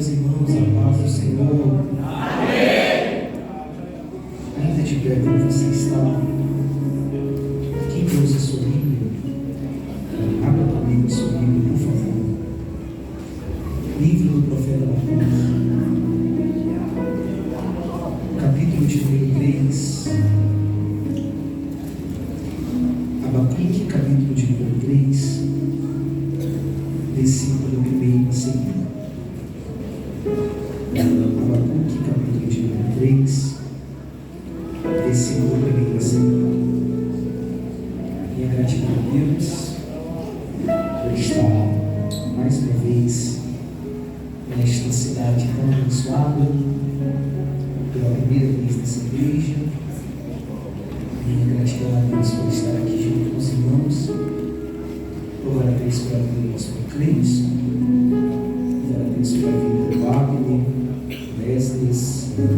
meus irmãos, a paz do Senhor. Amém. Ainda de pé como você está. Quem trouxe a sua Bíblia? Abra comigo a sua Bíblia, por favor. Livro do profeta Abacuque, capítulo de número 3. Abacuque, capítulo de número 3, versículo 1 a seguir. Abacuque, capítulo de número 3, versículo 1 a seguir. Minha gratidão a Deus por estar mais uma vez nesta cidade tão abençoada, pela primeira vez nessa igreja. Minha gratidão a Deus por estar aqui junto com os irmãos. Louvar a Deus pela vida do pastor Cleison, louvar a Deus pela vida do Wagner, Wesley,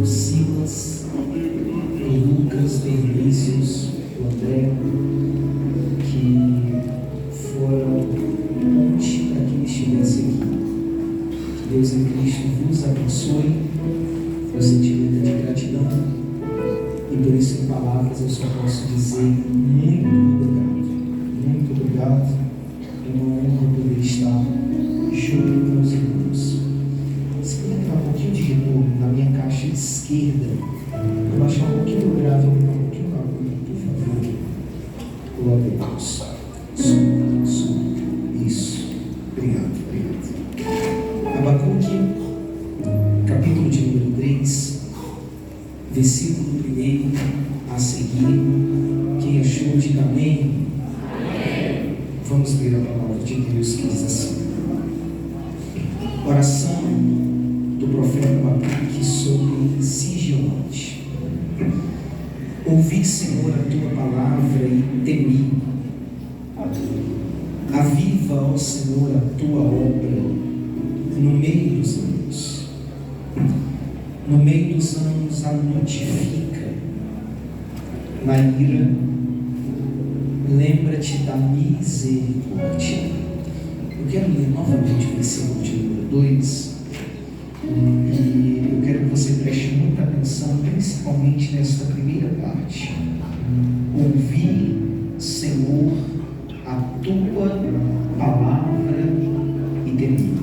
Silas, do Lucas, do Vinícius, do André, que foram ponte para que ele estivesse aqui. Que Deus em Cristo vos abençoe, no sentimento de gratidão, e por isso em palavras eu só posso dizer muito obrigado. Muito obrigado. É uma honra poder estar junto com os irmãos. Se puder dar um pouquinho de retorno na minha caixa esquerda, eu vou baixar um pouquinho o grave, um pouquinho o barulho, por favor. Glória a Deus. Isso. Obrigado. Abacuque, capítulo de número 3, versículo 1 a seguir. Quem achou, diga amém. Vamos ler a palavra de Deus que diz assim: oração do profeta Abacuque sobre Sigionte. Ouvi, Senhor, a tua palavra e temi. Aviva, ó Senhor, a tua obra no meio dos anos. No meio dos anos a notifica. Na ira, lembra-te da misericórdia. Eu quero ler novamente o versículo de número 2. E eu quero que você preste muita atenção, principalmente nesta primeira parte. Ouvi, Senhor, a tua palavra e temi.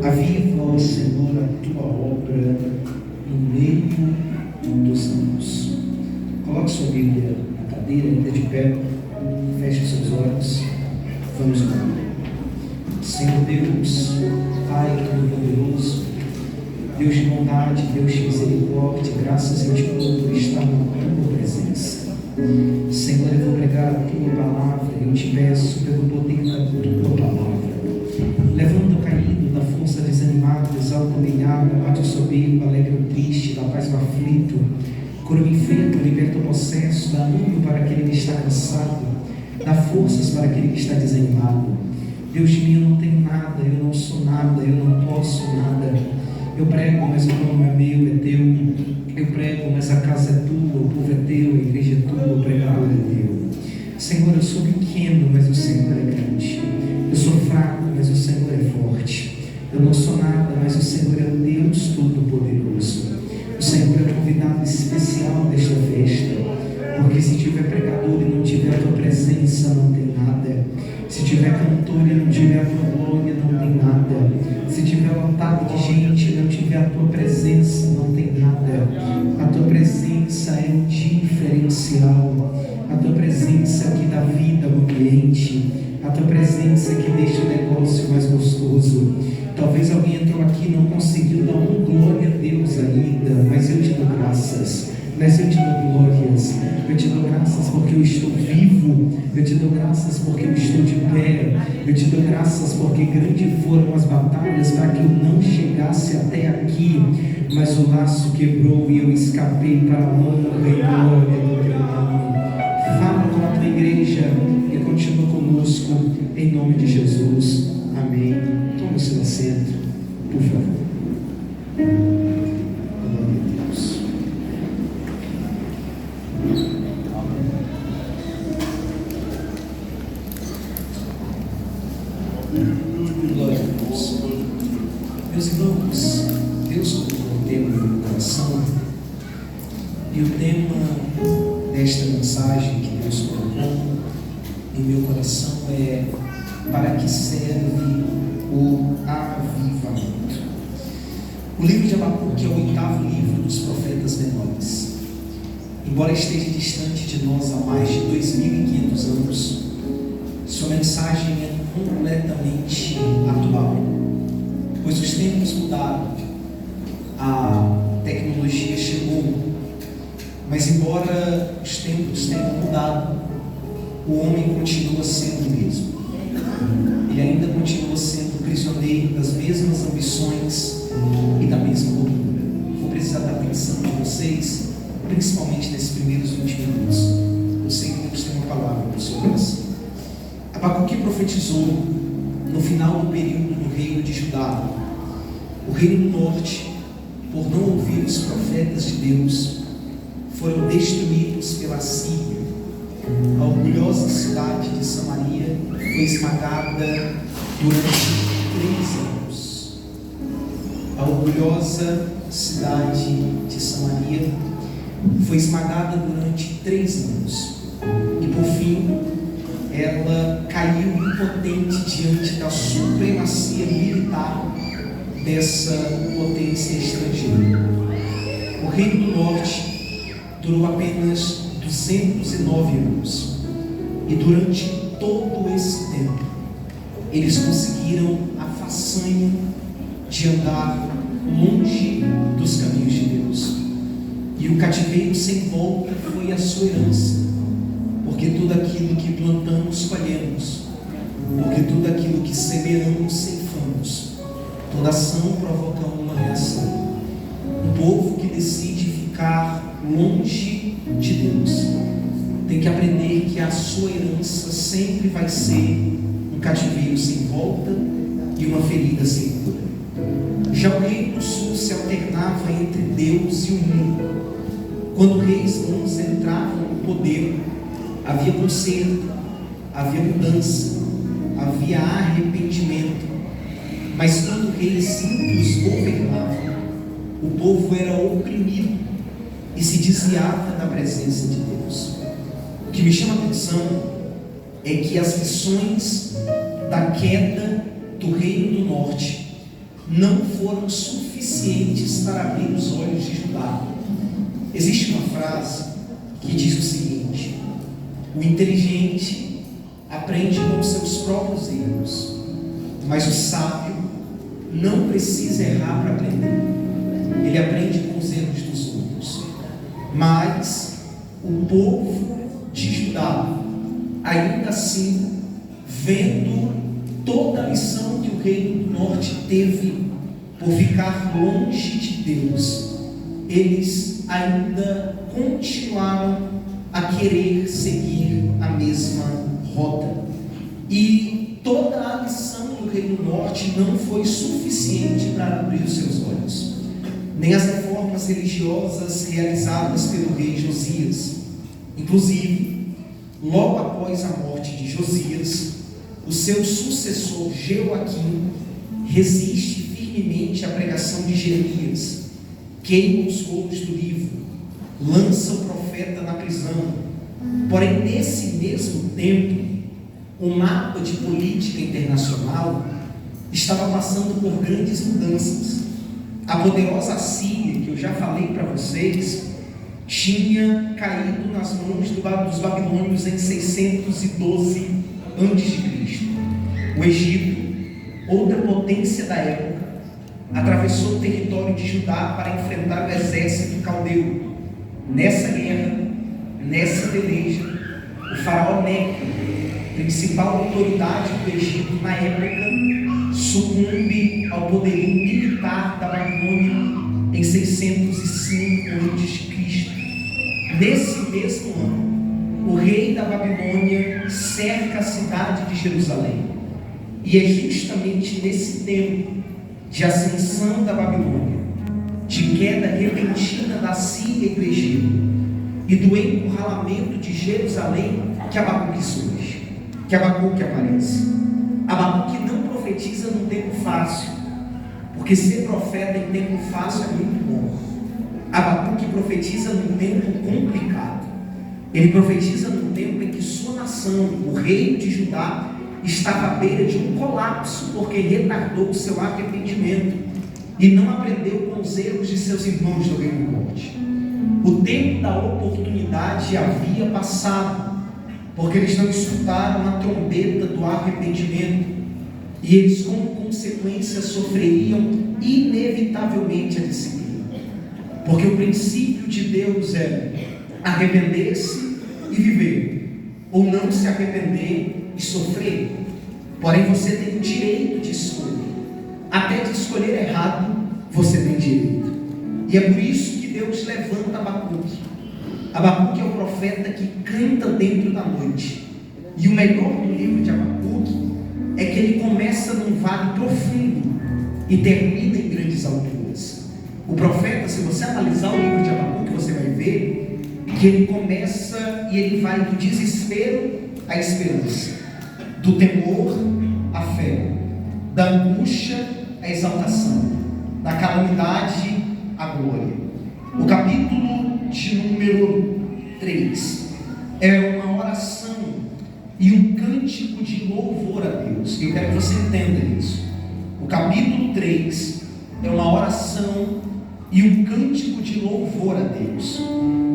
Aviva, ó Senhor, a tua obra no meio dos anos. Coloque sua Bíblia na cadeira, ainda de pé, feche os seus olhos, vamos orar. Senhor Deus, Pai Todo-Poderoso, Deus de bondade, Deus de misericórdia, graças eu te dou por estar na tua presença. Senhor, eu vou pregar a tua palavra, eu te peço pelo poder da tua palavra. Levanta o caído, da força desanimado, exalta o humilhado, abate o soberbo, alegra o triste, dá paz ao aflito, cura o enfermo, liberta o possesso, dá ânimo para aquele que está cansado, dá forças para aquele que está desanimado. Deus de mim, eu não tenho nada, eu não sou nada, eu não posso nada. Eu prego, mas o nome é meu, é teu. Eu prego, mas a casa é tua, o povo é teu, a igreja é tua, o pregador é teu. Senhor, eu sou pequeno, mas o Senhor é grande. Eu sou fraco, mas o Senhor é forte. Eu não sou nada, mas o Senhor é o Deus Todo-Poderoso. O Senhor é o convidado especial desta festa, porque se tiver pregador e não tiver a tua presença, não tem nada. Se tiver cantor e não tiver a tua glória, não tem nada. Se tiver lotado de gente e não tiver a tua presença, não tem nada. A tua presença é um diferencial. A tua presença que dá vida ao ambiente. A tua presença que deixa o negócio mais gostoso. Talvez alguém entrou aqui e não conseguiu dar uma glória a Deus ainda, mas eu te dou graças. Mas eu te dou glórias, eu te dou graças porque eu estou vivo, eu te dou graças porque eu estou de pé, eu te dou graças porque grandes foram as batalhas para que eu não chegasse até aqui, mas o laço quebrou e eu escapei para a honra e glória do teu nome. Fala com a tua igreja e continua conosco, em nome de Jesus. Amém. Toma o seu assento, por favor. Glória a Deus. Meus irmãos, Deus colocou um tema no meu coração, e o tema desta mensagem que Deus colocou em meu coração é: para que serve o avivamento? O livro de Abacuque é o 8º livro dos profetas menores. Embora esteja distante de nós há mais de 2.500 anos, sua mensagem é completamente atual, pois os tempos mudaram, a tecnologia chegou, mas embora os tempos tenham mudado, o homem continua sendo o mesmo. Ele ainda continua sendo prisioneiro das mesmas ambições e da mesma cultura. Vou precisar da atenção de vocês, principalmente nesses primeiros 20 minutos. Eu sei que Deus tem uma palavra para o seu coração. Abacuque profetizou no final do período do reino de Judá. O reino do norte, por não ouvir os profetas de Deus, foram destruídos pela Síria. A orgulhosa cidade de Samaria foi esmagada durante 3 anos. A orgulhosa cidade de Samaria foi esmagada durante 3 anos. E por fim, ela caiu impotente diante da supremacia militar dessa potência estrangeira. O reino do norte durou apenas 209 anos. E durante todo esse tempo, eles conseguiram a façanha de andar longe dos caminhos de Deus. E o cativeiro sem volta foi a sua herança, porque tudo aquilo que plantamos, colhemos, porque tudo aquilo que semeamos, ceifamos. Toda ação provoca uma reação. Um povo que decide ficar longe de Deus tem que aprender que a sua herança sempre vai ser um cativeiro sem volta e uma ferida sem cura. Já o reino do sul se alternava entre Deus e o mundo. Quando reis bons entravam no poder, havia conserto, havia mudança, havia arrependimento. Mas quando reis ímpios governavam, o povo era oprimido e se desviava da presença de Deus. O que me chama a atenção é que as lições da queda do reino do norte não foram suficientes para abrir os olhos de Judá. Existe uma frase que diz o seguinte: o inteligente aprende com seus próprios erros, mas o sábio não precisa errar para aprender. Ele aprende com os erros dos outros. Mas o povo de Judá, ainda assim, vendo toda a lição que o reino do norte teve por ficar longe de Deus, eles ainda continuaram a querer seguir a mesma rota. E toda a lição do reino do norte não foi suficiente para abrir os seus olhos, nem as reformas religiosas realizadas pelo rei Josias. Inclusive, logo após a morte de Josias, o seu sucessor Jeoaquim resiste firmemente à pregação de Jeremias, queima os rolos do livro, lança o profeta na prisão. Porém, nesse mesmo tempo, o mapa de política internacional estava passando por grandes mudanças. A poderosa Síria, que eu já falei para vocês, tinha caído nas mãos dos babilônios em 612 a.C. O Egito, outra potência da época, atravessou o território de Judá para enfrentar o exército caldeu. Nessa guerra, nessa peleja, o faraó Neco, principal autoridade do Egito na época, sucumbe ao poderio militar da Babilônia em 605 a.C. Nesse mesmo ano, o rei da Babilônia cerca a cidade de Jerusalém. E é justamente nesse tempo de ascensão da Babilônia, de queda repentina da Síria e do Egito, e do encurralamento de Jerusalém, que Abacuque surge, que Abacuque aparece. Abacuque não profetiza num tempo fácil. porque ser profeta em tempo fácil é muito bom. Abacuque profetiza num tempo complicado. Ele profetiza num tempo em que sua nação, o reino de Judá, estava à beira de um colapso, porque retardou o seu arrependimento e não aprendeu com os erros de seus irmãos do reino do norte. O tempo da oportunidade havia passado, porque eles não escutaram a trombeta do arrependimento, e eles, como consequência, sofreriam inevitavelmente a disciplina. Porque o princípio de Deus é arrepender-se e viver, ou não se arrepender e sofrer. Porém, você tem o direito de escolher. Até de escolher errado, você tem direito. E é por isso que Deus levanta Abacuque. Abacuque é o profeta que canta dentro da noite. E o melhor do livro de Abacuque é que ele começa num vale profundo e termina em grandes alturas. O profeta, se você analisar o livro de Abacuque, você vai ver que ele começa e ele vai do desespero à esperança, do temor à fé, da angústia à exaltação, da calamidade à glória. O capítulo de número 3 é uma oração e um cântico de louvor a Deus. Eu quero que você entenda isso. O capítulo 3 é uma oração e um cântico de louvor a Deus.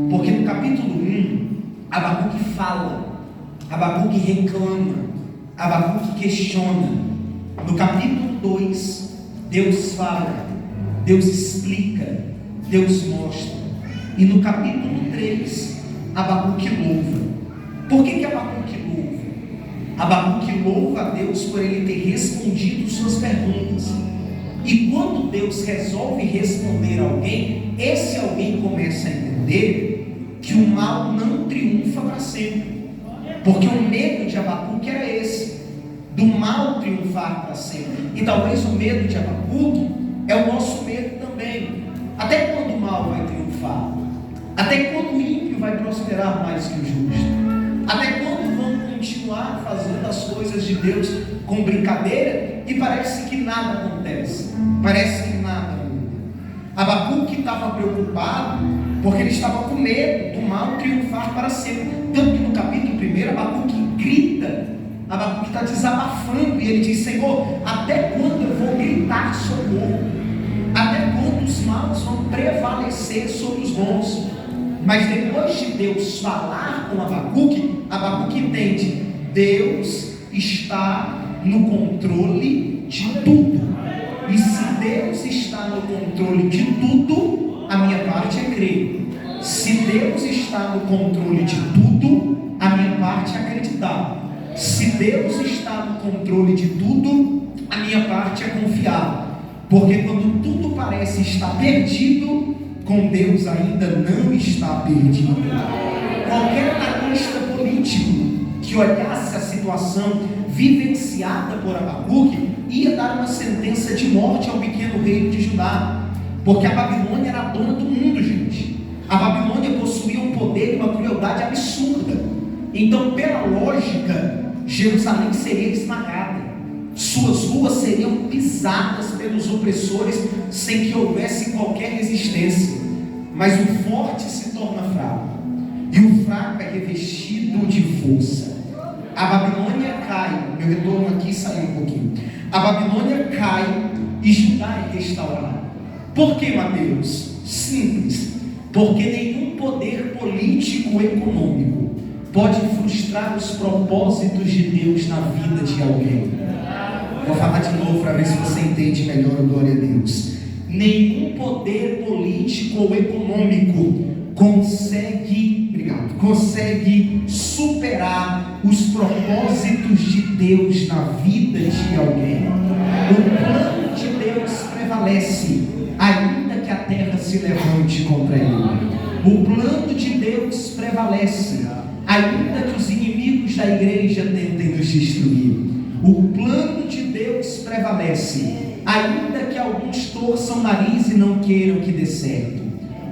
Porque no capítulo 1, Abacuque fala, Abacuque reclama, Abacuque questiona. No capítulo 2, Deus fala, Deus explica, Deus mostra. E no capítulo 3, Abacuque louva. Por que Abacuque louva? Abacuque louva a Deus por ele ter respondido suas perguntas. E quando Deus resolve responder a alguém, esse alguém começa a entender que o mal não triunfa para sempre. Porque o medo de Abacuque era esse, do mal triunfar para sempre. E talvez o medo de Abacuque é o nosso medo também. Até quando o mal vai triunfar? Até quando o ímpio vai prosperar mais que o justo? Até quando vão continuar fazendo as coisas de Deus com brincadeira e parece que nada acontece, parece que nada muda? Abacuque estava preocupado porque ele estava com medo do mal triunfar para sempre. Tanto que no capítulo 1 Abacuque grita, Abacuque está desabafando e ele diz: Senhor, até quando eu vou gritar socorro? Até quando os maus vão prevalecer sobre os bons? Mas depois de Deus falar com Abacuque, Abacuque entende: Deus está no controle de tudo. E se Deus está no controle de tudo, a minha parte é crer. Se Deus está no controle de tudo, a minha parte é acreditar. Se Deus está no controle de tudo, a minha parte é confiar. Porque quando tudo parece estar perdido, com Deus ainda não está perdido. Qualquer analista político que olhasse a situação vivenciada por Abacuque ia dar uma sentença de morte ao pequeno reino de Judá, porque a Babilônia era a dona do mundo, gente. A Babilônia possuía um poder e uma crueldade absurda. Então, pela lógica, Jerusalém seria esmagada, suas ruas seriam pisadas pelos opressores sem que houvesse qualquer resistência. Mas o forte se torna fraco, e o fraco é revestido de força. A Babilônia cai, meu retorno aqui saiu um pouquinho. A Babilônia cai e Judá é restaurado. Por que, Mateus? Simples, porque nenhum poder político ou econômico pode frustrar os propósitos de Deus na vida de alguém. Vou falar de novo para ver se você entende melhor, glória a Deus. Nenhum poder político ou econômico consegue superar os propósitos de Deus na vida de alguém. O plano de Deus prevalece, ainda que a terra se levante contra ele. O plano de Deus prevalece, ainda que os inimigos da igreja tentem nos destruir. O plano de Deus prevalece, ainda que alguns torçam o nariz e não queiram que dê certo.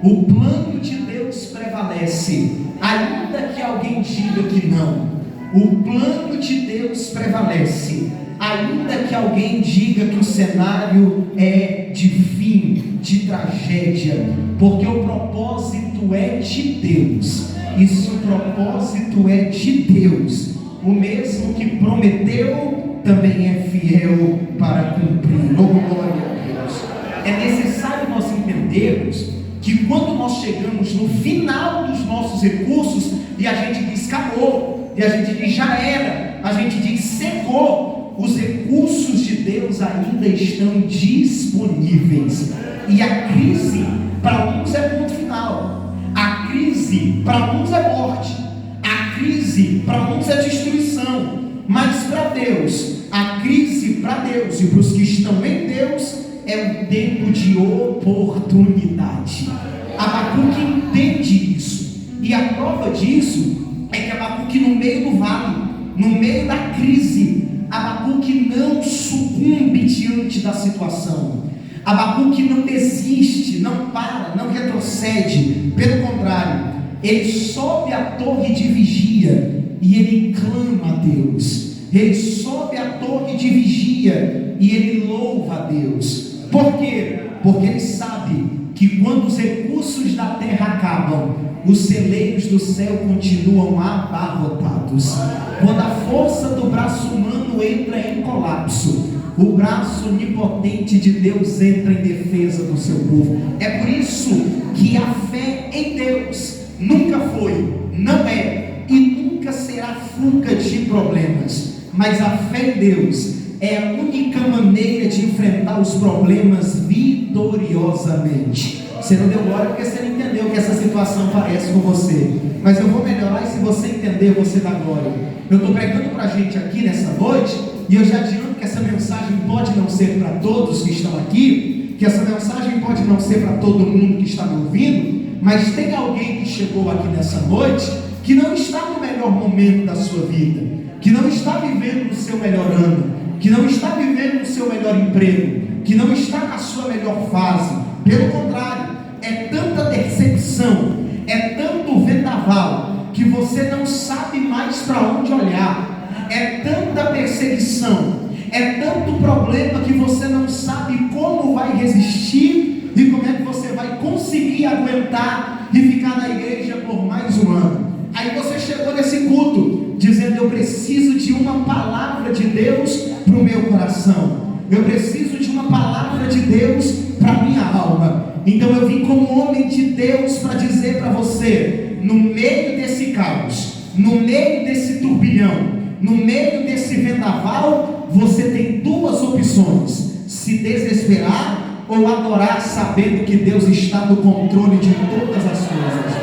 O plano de Deus prevalece, ainda que alguém diga que não. O plano de Deus prevalece, ainda que alguém diga que o cenário é de fim, de tragédia, porque o propósito é de Deus, e se o propósito é de Deus, o mesmo que prometeu também é fiel para cumprir. Oh, glória a Deus! É necessário nós entendermos que quando nós chegamos no final dos nossos recursos e a gente diz acabou, e a gente diz já era, a gente diz secou, os recursos de Deus ainda estão disponíveis. E a crise para alguns é ponto final, a crise para alguns é morte, a crise para alguns é destruição, mas para Deus, a crise para Deus e para os que estão em Deus é um tempo de oportunidade. Abacuque entende isso, e a prova disso é que Abacuque, no meio do vale, no meio da crise, Abacuque não sucumbe diante da situação. Abacuque não desiste, não para, não retrocede, pelo contrário, ele sobe a torre de vigia e ele clama a Deus. Ele sobe a torre de vigia e ele louva a Deus. Por quê? Porque ele sabe que quando os recursos da terra acabam, os celeiros do céu continuam abarrotados. Quando a força do braço humano entra em colapso, o braço onipotente de Deus entra em defesa do seu povo. É por isso que a fé em Deus nunca foi, não é e nunca será fuga de problemas, mas a fé em Deus é a única maneira de enfrentar os problemas vitoriosamente. Você não deu glória porque você não entendeu que essa situação parece com você, mas eu vou melhorar, e se você entender, você dá glória. Eu estou pregando para a gente aqui nessa noite, e eu já adianto que essa mensagem pode não ser para todos que estão aqui, que essa mensagem pode não ser para todo mundo que está me ouvindo, mas tem alguém que chegou aqui nessa noite que não está no melhor momento da sua vida, que não está vivendo no seu melhor ano, que não está vivendo no seu melhor emprego, que não está na sua melhor fase. Pelo contrário, é tanta decepção, é tanto vendaval, que você não sabe mais para onde olhar, é tanta perseguição, é tanto problema que você não sabe como vai resistir e como é que você vai conseguir aguentar e ficar na igreja por mais um ano. Aí você chegou nesse culto dizendo: eu preciso de uma palavra de Deus para o meu coração, eu preciso de uma palavra de Deus para a minha alma. Então eu vim como homem de Deus para dizer para você, no meio desse caos, no meio desse turbilhão, no meio desse vendaval, você tem duas opções: se desesperar ou adorar, sabendo que Deus está no controle de todas as coisas.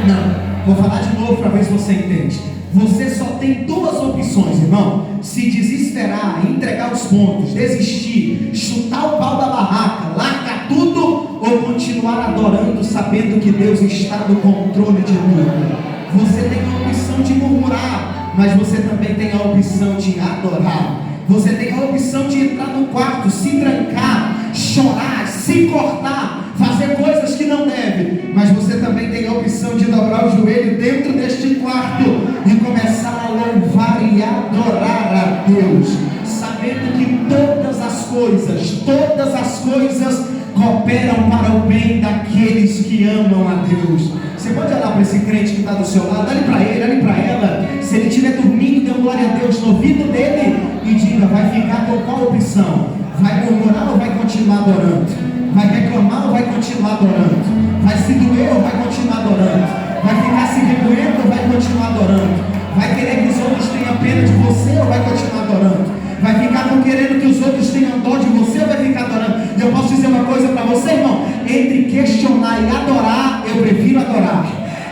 Não, vou falar de novo para ver se você entende. Você só tem duas opções, irmão: se desesperar, entregar os pontos, desistir, chutar o pau da barraca, largar tudo, ou continuar adorando, sabendo que Deus está no controle de tudo. Você tem a opção de murmurar, mas você também tem a opção de adorar. Você tem a opção de entrar no quarto, se trancar, chorar, se cortar, fazer coisas que não deve, mas você também tem a opção de dobrar o joelho dentro deste quarto e começar a louvar e adorar a Deus, sabendo que todas as coisas cooperam para o bem daqueles que amam a Deus. Você pode olhar para esse crente que está do seu lado, olhe para ele, olhe para ela. Se ele estiver dormindo, dê glória a Deus no ouvido dele e diga: vai ficar com qual opção? Vai murmurar ou vai continuar adorando? Vai reclamar ou vai continuar adorando? Vai se doer ou vai continuar adorando? Vai ficar se remoendo ou vai continuar adorando? Vai querer que os outros tenham pena de você ou vai continuar adorando? Vai ficar não querendo que os outros tenham dó de você ou vai ficar adorando? E eu posso dizer uma coisa para você, irmão: entre questionar e adorar, eu prefiro adorar.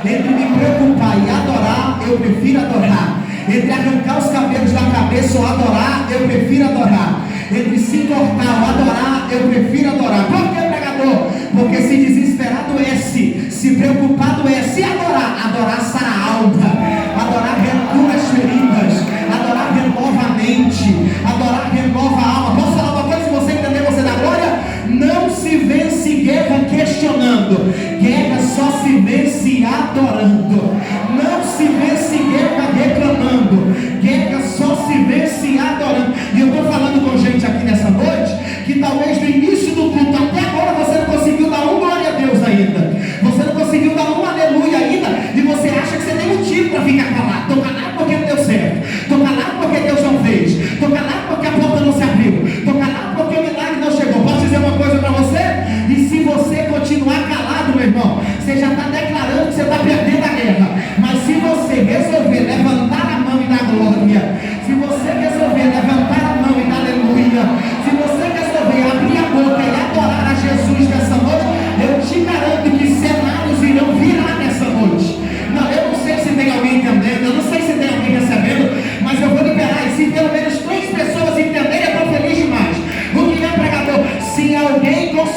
Entre me preocupar e adorar, eu prefiro adorar. Entre arrancar os cabelos da cabeça ou adorar, eu prefiro adorar. Entre se cortar ou adorar, eu prefiro adorar. Por que, pregador? Porque se desesperar doesse, se preocupar doesse, e adorar sara a alma, adorar cura as feridas, adorar renova a mente, adorar renova a alma. Posso falar uma coisa? Se você entender, você dá glória? Não se vence guerra questionando, guerra só se vence adorando. Não se vence guerra reclamando, guerra só se vence adorando. E eu estou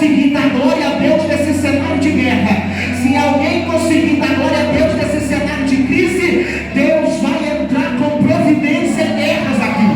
conseguir dar glória a Deus nesse cenário de guerra, se alguém conseguir dar glória a Deus nesse cenário de crise, Deus vai entrar com providência em guerras aqui.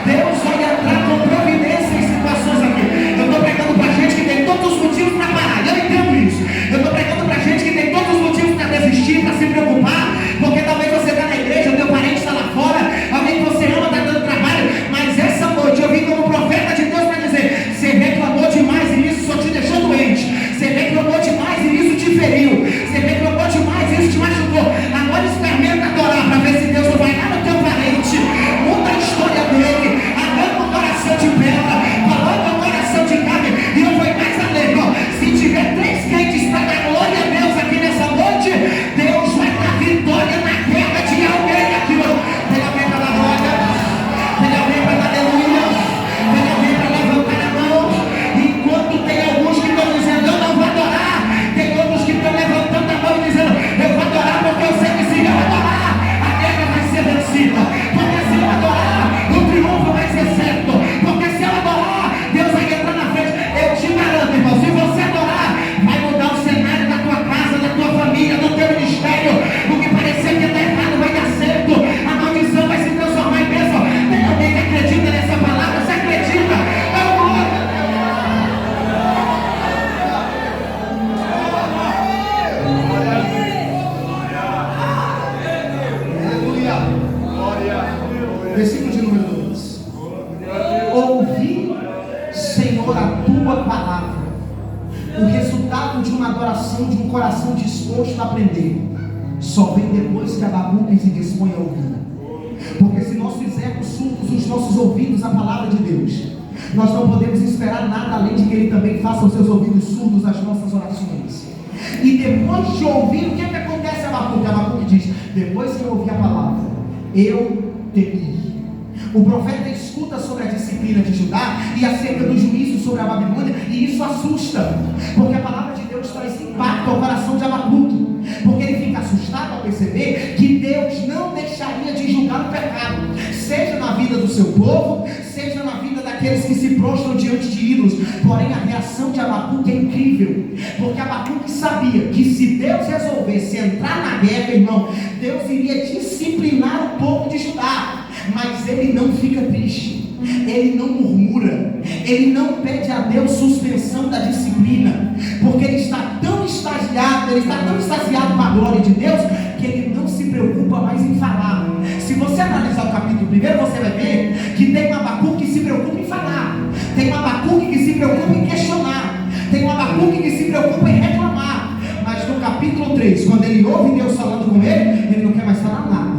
Deus vai entrar com providência em situações aqui. Eu estou pregando para gente que tem todos os motivos para parar, eu entendo isso. Eu estou pregando para gente que tem todos os motivos para desistir, para se preocupar, porque talvez você está na igreja, teu parente está lá fora, alguém que você ama está dando trabalho, mas essa noite eu vim como profeta de Deus para dizer: você reclamou demais e isso só te deixou doente, você reclamou demais e isso te feriu, você reclamou demais e isso te machucou. Agora experimenta adorar para ver se Deus não vai lá no teu parente, muda a história dele, arranca o coração de pedra, coloca o coração de carne. E eu vou mais além, ó. Se tiver 3 crentes para dar glória a Deus aqui nessa noite, Deus vai dar vitória na guerra de alguém aqui, ó. Tem alguém para dar glória? Tem alguém para dar aleluia? Tem alguém para levantar a mão? Enquanto tem alguns que estão dizendo: eu não vou adorar, tem outros que estão levantando a mão e dizendo: eu vou adorar porque eu sei que se eu adorar, a guerra vai ser vencida. Porque se eu adorar, o triunfo vai ser certo. Porque se eu adorar, Deus vai entrar na frente. Eu te garanto, irmão, se você adorar, vai mudar o cenário da tua casa, da tua família, do teu ministério. O que parecia que está errado vai dar certo. A maldição vai se transformar em bênção. Tem alguém que acredita nessa palavra? Você acredita? Eu vou. Versículo de número 2. Ouvi, Senhor, a tua palavra. O resultado de uma adoração, de um coração disposto a aprender, só vem depois que Abacuque se dispõe a ouvir. Porque se nós fizermos surdos os nossos ouvidos à palavra de Deus, nós não podemos esperar nada além de que Ele também faça os seus ouvidos surdos às nossas orações. E depois de ouvir, o que é que acontece, Abacuque? Abacuque diz: depois que eu ouvir a palavra, eu temi. O profeta escuta sobre a disciplina de Judá e acerca do juízo sobre a Babilônia, e isso assusta, porque a palavra de Deus traz impacto ao coração de Abacuque, porque ele fica assustado ao perceber que Deus não deixaria de julgar o pecado, seja na vida do seu povo, seja na vida daqueles que se prostram diante de ídolos. Porém, a reação de Abacuque é incrível, porque Abacuque sabia que se Deus resolvesse entrar na guerra, irmão, Deus iria disciplinar o povo de Judá. Mas ele não fica triste, ele não murmura, ele não pede a Deus suspensão da disciplina, porque ele está tão extasiado, com a glória de Deus, que ele não se preocupa mais em falar. Se você analisar o capítulo 1, você vai ver que tem um Abacuque que se preocupa em falar, tem um Abacuque que se preocupa em questionar, tem um Abacuque que se preocupa em reclamar. Mas no capítulo 3, quando ele ouve Deus falando com ele não quer mais falar nada.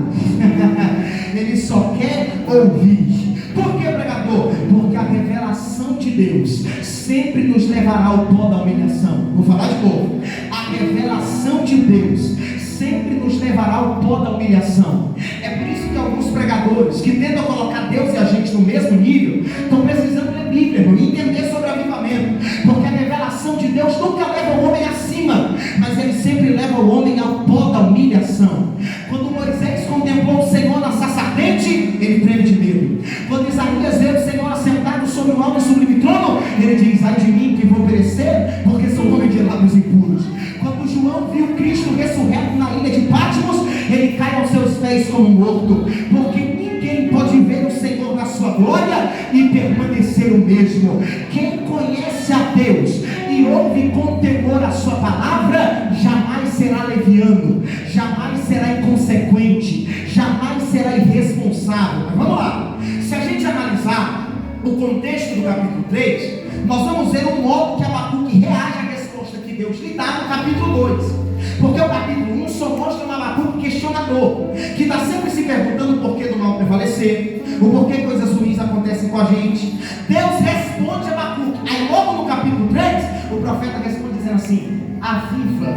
Ele só quer ouvir. Por que, pregador? Porque a revelação de Deus sempre nos levará ao pó da humilhação. Vou falar de novo. A revelação de Deus sempre nos levará ao pó da humilhação. É por isso que alguns pregadores que tentam colocar Deus e a gente no mesmo nível estão precisando ler Bíblia, irmão, e entender sobre avivamento. Porque a revelação de Deus nunca leva o homem acima, mas ele sempre leva o homem ao pó da humilhação. Quando Moisés contemplou o Senhor na sarça ardente, ele treme de medo. Quando Isaías vê o Senhor assentado sobre um alto e sublime trono, ele diz: ai de mim que vou perecer, porque sou homem de lábios impuros. Quando João viu Cristo ressurreto na ilha de Patmos, ele cai aos seus pés como morto, porque ninguém pode ver o Senhor na sua glória e permanecer o mesmo. Quem conhece a Deus e ouve com temor a sua palavra, jamais será leviano, jamais será inconsequente, jamais será irresponsável. Mas vamos lá, se a gente analisar o contexto do capítulo 3, nós vamos ver o modo que Abacuque reage à resposta que Deus lhe dá no capítulo 2. Porque o capítulo 1 só mostra um Abacuque questionador, que está sempre se perguntando o porquê do mal prevalecer, o porquê coisas ruins acontecem com a gente. Deus responde a Abacuque. Aí logo no capítulo 3, o profeta responde dizendo assim: aviva,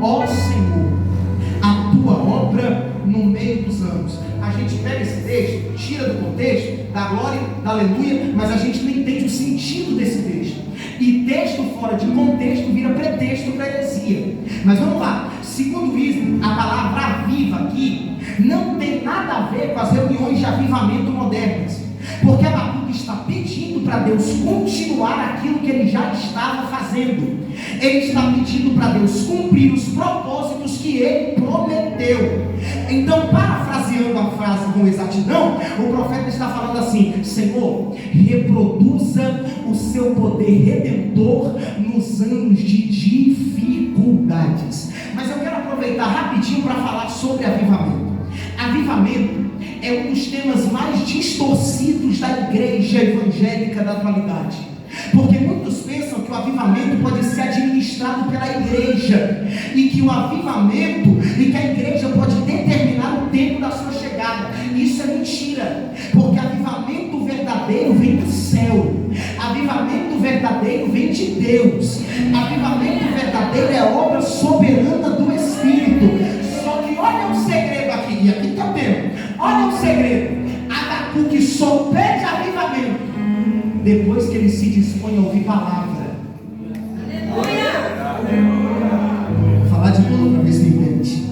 ó Senhor, a tua obra no meio dos anos. A gente pega esse texto, tira do contexto, da glória, da aleluia, mas a gente não entende o sentido desse texto. E texto fora de contexto vira pretexto para heresia. Mas vamos lá, segundo isso, a palavra aviva aqui não tem nada a ver com as reuniões de avivamento modernas, porque Abacuque está pedindo para Deus continuar aquilo que ele já estava fazendo. Ele está pedindo para Deus cumprir os propósitos que ele prometeu. Então, parafraseando a frase com exatidão, o profeta está falando assim: Senhor, reproduza o seu poder redentor nos anos de dificuldades. Mas eu quero aproveitar rapidinho para falar sobre avivamento. Avivamento é um dos temas mais distorcidos da igreja evangélica da atualidade, porque muitos pensam que o avivamento pode ser administrado pela igreja, e que o avivamento, e que a igreja pode determinar o tempo da sua chegada. Isso é mentira, porque avivamento verdadeiro vem do céu, avivamento verdadeiro vem de Deus, avivamento verdadeiro é obra soberana do Espírito. Só que olha o segredo aqui, e aqui está o tema. Olha o segredo: Abacuque só pede avivamento depois que ele se dispõe a ouvir palavra. Vou falar de novo para ver se entende.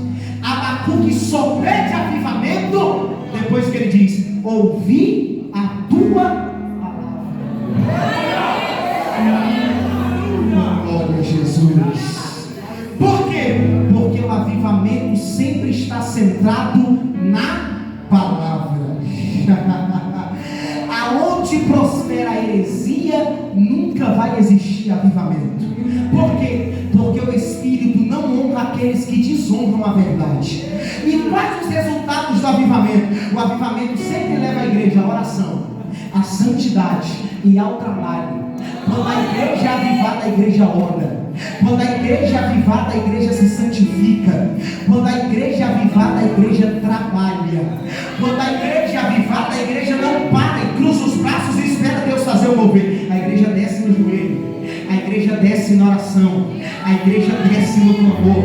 Abacuque só pede avivamento depois que ele diz: ouvi a tua palavra. Glória a Jesus. Por quê? Porque o avivamento sempre está centrado na palavra. Aonde prospera a heresia, nunca vai existir avivamento. Por quê? Porque o Espírito não honra aqueles que desonram a verdade. E quais os resultados do avivamento? O avivamento sempre leva a igreja à oração, à santidade e ao trabalho. Quando a igreja é avivada, a igreja ora. Quando a igreja é avivada, a igreja se santifica. Quando a igreja é avivada, a igreja trabalha. Quando a igreja é avivada, a igreja não para e cruza os braços e espera Deus fazer o mover. A igreja desce no joelho, a igreja desce na oração, a igreja desce no clamor.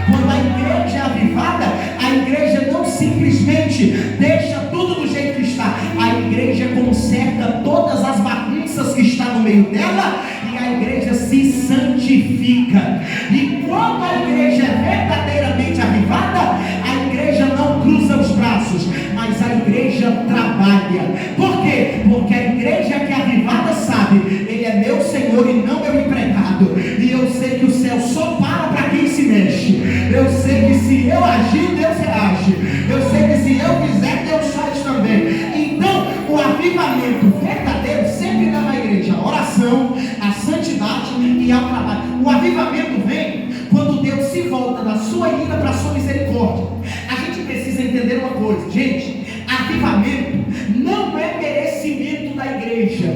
Quando a igreja é avivada, a igreja não simplesmente deixa tudo do jeito que está. A igreja conserta todas as bagunças que está no meio dela, e a igreja se santifica. E quando a igreja é verdadeiramente avivada, a igreja não cruza os braços, mas a igreja trabalha. Por quê? Porque a igreja que é avivada sabe: Ele é meu Senhor e não meu empregado, e eu sei que o céu só para quem se mexe. Eu sei que se eu agir, Deus reage. Eu sei que se eu quiser, Deus faz também. Então, o avivamento verdadeiro sempre leva a igreja à oração, à santidade e ao trabalho. O avivamento vem quando Deus se volta da sua ira para a sua misericórdia. A gente precisa entender uma coisa, gente: avivamento não é merecimento da igreja.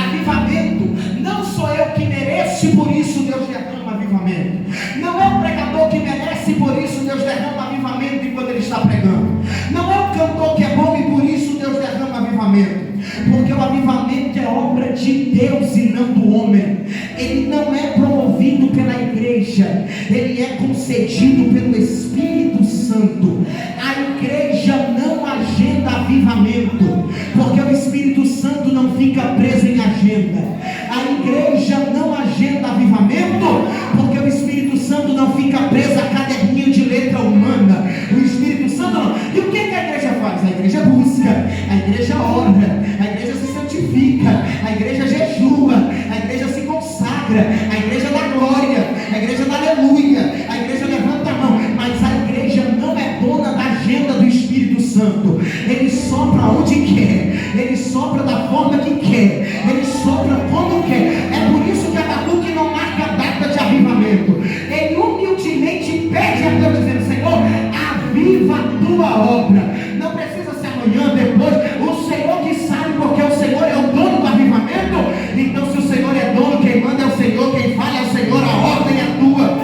Avivamento não sou eu que mereço e por isso Deus derrama avivamento. Não é o pregador que merece e por isso Deus derrama avivamento enquanto ele está pregando. Não é o cantor que é bom e por isso Deus derrama avivamento. Porque o avivamento é obra de Deus e não do homem. Ele não é promovido pela igreja, ele é concedido pelo Espírito Santo. A igreja não agenda avivamento, porque o Espírito Santo não fica preso em agenda. A igreja não agenda avivamento, porque o Espírito Santo não fica preso a caderninho de letra humana. O Espírito Santo não. E o que a igreja faz? A igreja busca, a igreja ora, a igreja se santifica, a igreja jejua, a igreja se consagra, a igreja dá glória, a igreja dá aleluia, a igreja levanta a mão. Mas a igreja não é dona da agenda do Espírito Santo. Ele sopra onde quer, ele sopra da forma que quer, ele sopra como quer. É por isso que Abacuque não marca a data de avivamento. Ele humildemente pede a Deus, dizendo: Senhor, aviva a tua obra. Não precisa ser amanhã, depois. O Senhor que sabe, porque o Senhor é o dono do avivamento. Então, se o Senhor é dono, quem manda é o Senhor, quem fala é o Senhor, a ordem é tua.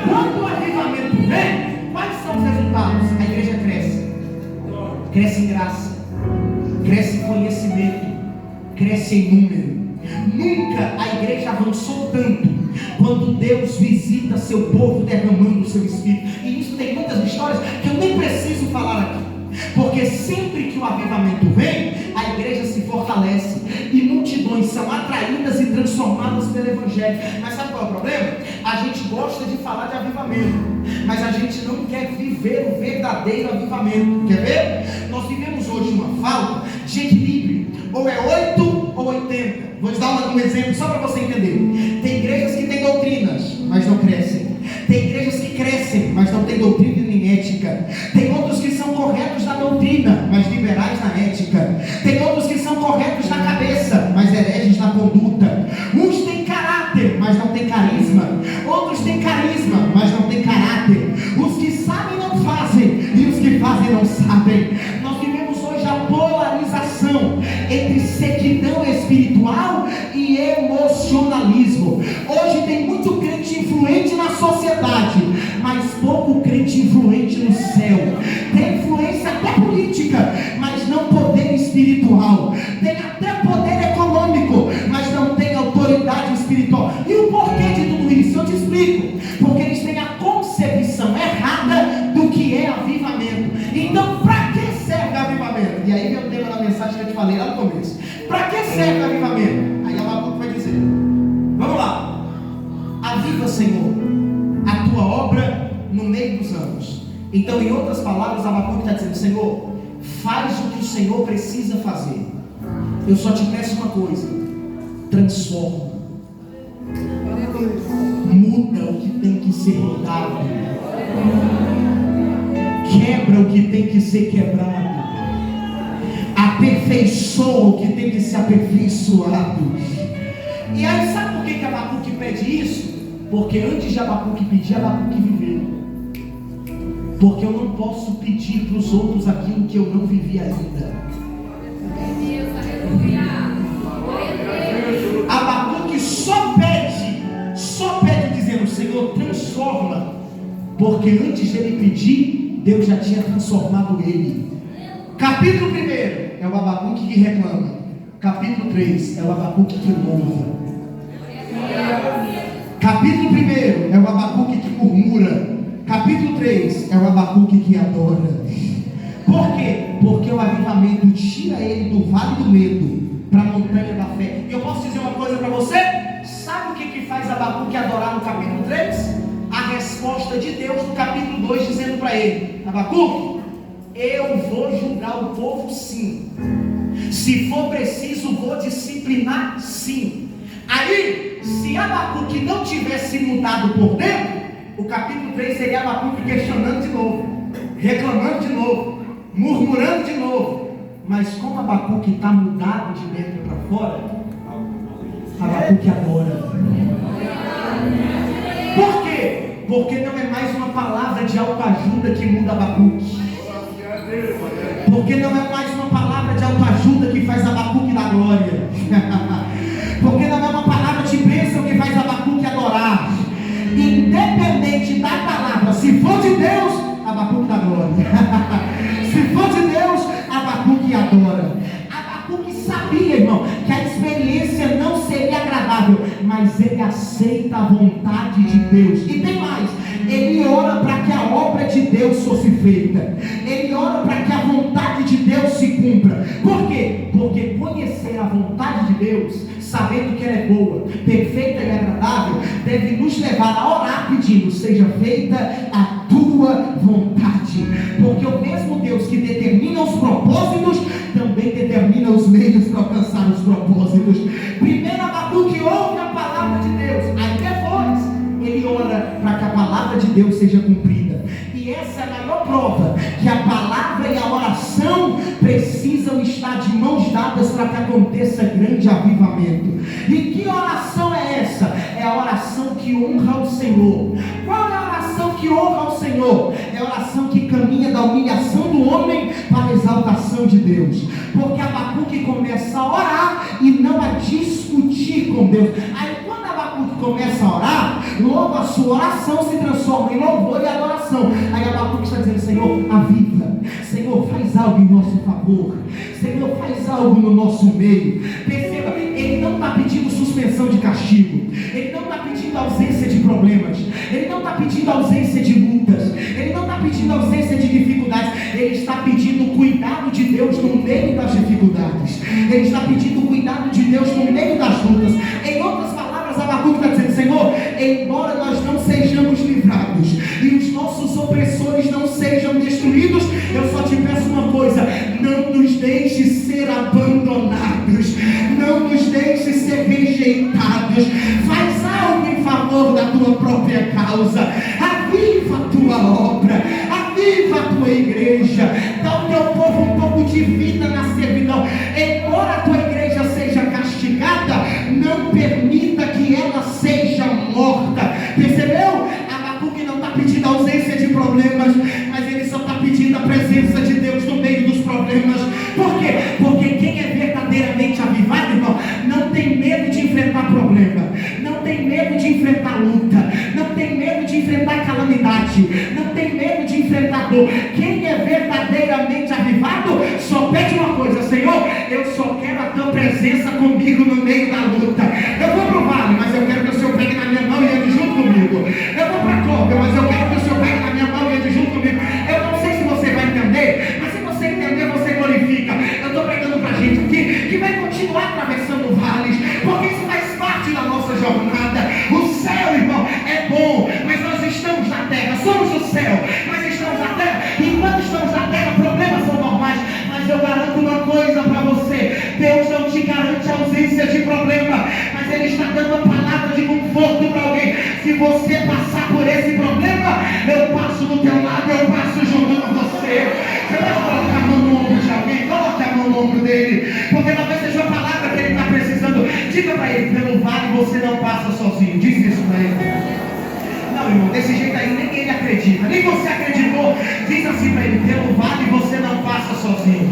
Quando o avivamento vem, quais são os resultados? A igreja cresce. Cresce em graça, cresce em conhecimento, cresce em número. Nunca a igreja avançou tanto quando Deus visita seu povo derramando o seu Espírito. E isso tem muitas histórias que eu nem preciso falar aqui, porque sempre que o avivamento vem, a igreja se fortalece e multidões são atraídas e transformadas pelo Evangelho. Mas sabe qual é o problema? A gente gosta de falar de avivamento, mas a gente não quer viver o verdadeiro avivamento. Quer ver? Nós vivemos hoje uma falta de equilíbrio. Ou é 8 ou 80. Vou te dar um exemplo só para você entender. Tem igrejas que têm doutrinas, mas não crescem. Tem igrejas que crescem, mas não têm doutrina nem ética. Tem outros que são corretos na doutrina, mas liberais na ética. Tem outros que são corretos na cabeça, mas hereges na conduta. Uns têm caráter, mas não têm carisma. Outros têm carisma, mas não têm caráter. Os que sabem não fazem, e os que fazem não sabem. Nós vivemos hoje a polarização entre sequidão espiritual e emocionalismo. Hoje tem muito crente influente na sociedade, mas pouco crente influente no céu. Tem influência até política, mas não poder espiritual. Tem até poder econômico, mas não tem autoridade espiritual. E o porquê de tudo isso? Eu te explico. Porque eles têm a concepção errada do que é avivamento. Então, para que serve avivamento? E aí vem o tema da mensagem que eu te falei lá no começo. Para que serve avivamento? Aí Abacuque vai dizer: vamos lá, aviva, Senhor, a tua obra no meio dos anos. Então, em outras palavras, Abacuque está dizendo: Senhor, faz o que o Senhor precisa fazer. Eu só te peço uma coisa: transforma, muda o que tem que ser mudado, quebra o que tem que ser quebrado, aperfeiçoa o que tem que ser aperfeiçoado. E aí, sabe por que Abacuque pede isso? Porque antes de Abacuque pedir, Abacuque viveu. Porque eu não posso pedir para os outros aquilo que eu não vivi ainda. Abacuque só pede dizendo: Senhor, transforma. Porque antes de ele pedir, Deus já tinha transformado ele. Capítulo 1 é o Abacuque que reclama. Capítulo 3 é o Abacuque que louva. Capítulo 1 é o Abacuque que murmura. Capítulo 3 é o Abacuque que adora. Por quê? Porque o avivamento tira ele do vale do medo para a montanha da fé. E eu posso dizer uma coisa para você? Sabe o que faz Abacuque adorar no capítulo 3? A resposta de Deus no capítulo 2, dizendo para ele: Abacuque, eu vou julgar o povo sim. Se for preciso, vou disciplinar sim. Aí, se Abacuque não tivesse mudado por dentro, o capítulo 3 seria Abacuque questionando de novo, reclamando de novo, murmurando de novo. Mas como Abacuque está mudado de dentro para fora, Abacuque adora. Por quê? Porque não é mais uma palavra de autoajuda que muda Abacuque. Porque não é mais uma palavra de autoajuda que faz Abacuque dar glória. Porque não é uma palavra de bênção que faz Abacuque adorar. Independente da palavra, se for de Deus, Abacuque dá glória. Se for de Deus, Abacuque adora. Abacuque sabia, irmão, que a experiência não seria agradável, mas ele aceita a vontade de Deus. E tem mais, ele ora para que a obra de Deus fosse feita. Ele ora para que a vontade de Deus se cumpra. Por quê? Porque conhecer a vontade de Deus, sabendo que ela é boa, perfeita e agradável, deve nos levar a orar pedindo: seja feita a tua vontade. Porque o mesmo Deus que determina os propósitos, também determina os meios para alcançar os propósitos. Primeiro Abacuque ouve a palavra de Deus, aí depois ele ora para que a palavra de Deus seja cumprida. E essa é a maior prova que a palavra e a oração precisam estar de mãos dadas para que aconteça grande avivamento. E que oração é essa? É a oração que honra o Senhor. Qual é a oração que honra o Senhor? É a oração que caminha da humilhação do homem para a exaltação de Deus. Porque Abacuque começa a orar e não a discutir com Deus. Aí quando Abacuque começa a orar, logo a sua oração se transforma em louvor e adoração. Aí Abacuque está dizendo: Senhor, aviva. Senhor, faz algo em nosso favor. Senhor, faz algo no nosso meio. Perceba, ele não está pedindo suspensão de castigo. Ele não está pedindo ausência de problemas. Ele não está pedindo ausência de lutas. Ele não está pedindo ausência de dificuldades. Ele está pedindo o cuidado de Deus no meio das dificuldades. Ele está pedindo o cuidado de Deus no meio das lutas. Em outras palavras, Abacuque está dizendo: Senhor, embora nós não sejamos livrados e os nossos opressores não sejam destruídos, eu só te peço uma coisa: não nos deixe ser abandonados. Não faz algo em favor da tua própria causa, aviva a tua obra, aviva a tua igreja, dá ao teu povo um pouco de vida na servidão. Embora a tua igreja seja castigada, não permita que ela seja morta. Percebeu? Abacuque não está pedindo ausência de problemas, mas ele só está pedindo a presença de Deus no meio dos problemas. Por quê? Porque quem é verdadeiramente avivado, irmão, não tem medo de enfrentar problema, não tem medo de enfrentar luta, não tem medo de enfrentar calamidade, não tem medo de enfrentar dor. Quem é verdadeiramente avivado só pede uma coisa: Senhor, eu só quero a tua presença comigo no meio da luta. Eu vou pro vale, mas eu quero que o Senhor pegue na minha mão e ande junto comigo. Eu vou para a cova, mas eu quero que o Senhor pegue na minha mão e ande junto comigo. Eu não sei se você vai entender, mas se você entender, você glorifica. Eu estou pregando para gente aqui que vai continuar atravessando vales, porque isso faz parte da nossa jornada. O céu, irmão, é bom, mas nós estamos na terra, somos do céu, mas estamos na terra. E quando estamos na terra, problemas são normais. Mas eu garanto uma coisa para você: Deus não te garante ausência de problema, mas Ele está dando uma palavra de conforto para alguém. Se você passar por esse problema, eu passo do teu lado, eu passo junto com você. Você vai colocar a mão no ombro de alguém? Coloque a mão no ombro dele, porque talvez seja a palavra que ele está precisando. Diga para ele: pelo vale você não passa sozinho. Diz isso para ele. Não, irmão, desse jeito aí nem ele acredita, nem você acreditou. Diz assim para ele: pelo vale você não passa sozinho,